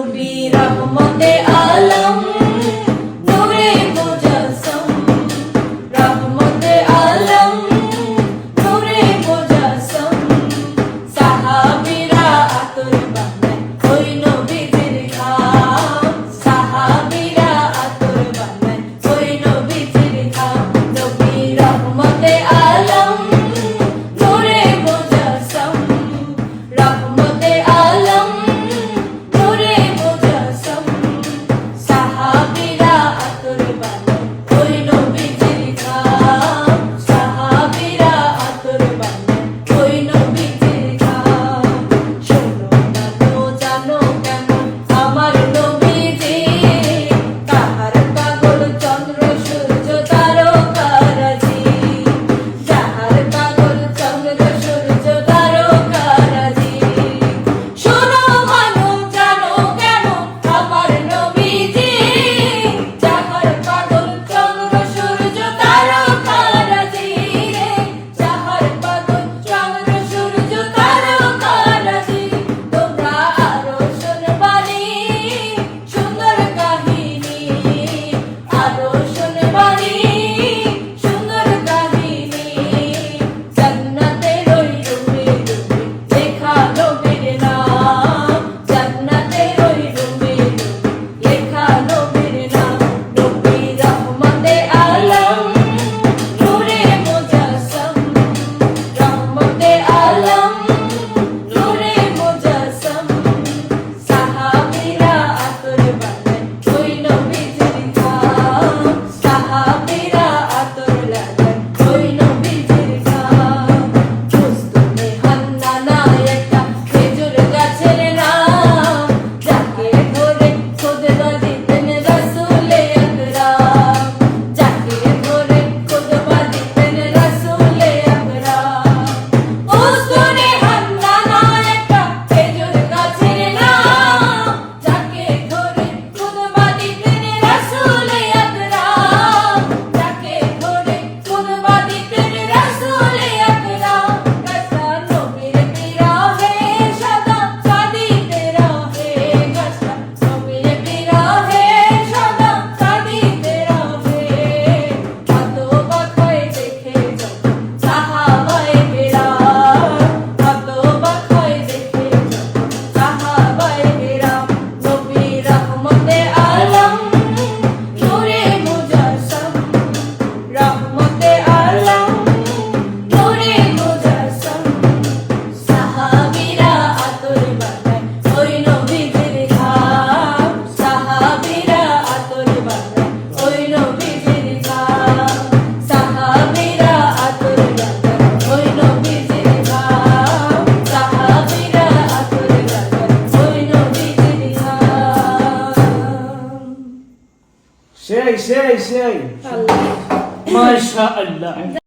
নবী রহমতে আলম নূরে মুজাসসাম রহমতে আলম নূরে মুজাসসাম সাহাবীরা আতর বানায় ওই নবীজির ঘাম সাহাবীরা আতর বানায় ওই নবীজির ঘাম নবী রহমতে আলম নূরে মুজাসসাম রহমতে আলম নূরে মুজাসসাম সাহাবীরা আতর বানায় ওই নবীজির ঘাম সাহাবীরা আতর বানায় ওই নবীজির ঘাম শোনো না তো জানো কেমন আমার নবীজি কাহার পাগল চন্দ্র সূর্য তারকারাজি যাহার পাগল চন্দ্র সূর্য তারকারাজি শোনো মানো জানো কেমন আমার নবীজি যাহার পাগল চন্দ্র সূর্য তারকারাজি রে যাহার পাগল চন্দ্র সূর্য তারকারাজি তোমরা আরো শুনবানি সুন্দর কাহিনী আরো শুনবানি সুন্দর কাহিনী জান্নাতের ওই রুমে রুমে লেখা নবীর নাম জান্নাতের ওই রুমে রুমে লেখা নবীর নাম নবী রহমতে আলম নূরে মুজাসসাম রহমতে আলম নূরে মুজাসসাম সাহাবীরা আতর বানায় ওই নবীজির ঘাম সাহাবীরা আতর লাগায় ওই নবীজির ঘাম রুস্তমে হান্নানা একটা খেজুর গাছের নাম যাকে ধরে খুতবা দিতেন রাসূলে আকরাম যাকে ধরে খুতবা দিতেন রাসূলে আকরাম রুস্তমে হান্নানা একটা খেজুর গাছের নাম যাকে ধরে খুতবা দিতেন রাসূলে আকরাম যাকে ধরে খুতবা দিতেন রাসূলে আকরাম গাছটা নবীর বিরহে সদা কাঁদিতে রহে গাছটা নবীর বিরহে সদা কাঁদিতে রহে কত বাখায় দেখে যখন সাহাবায়ে কেরাম কত বাখায় দেখে যখন সাহাবায়ে কেরাম নবী রহমতে আলম নূরে মুজাসসাম রহমতে আলম নূরে মুজাসসাম সাহাবীরা আতর বানায় ওই নবীজির ঘাম সাহাবীরা আতর বানায় ওই নবীজির ঘাম সাহাবীরা আতর লাগায় ওই নবীজির ঘাম সাহাবীরা আতর লাগায় ওই নবীজির ঘাম সেই আল্লাহ মাশাআল্লাহ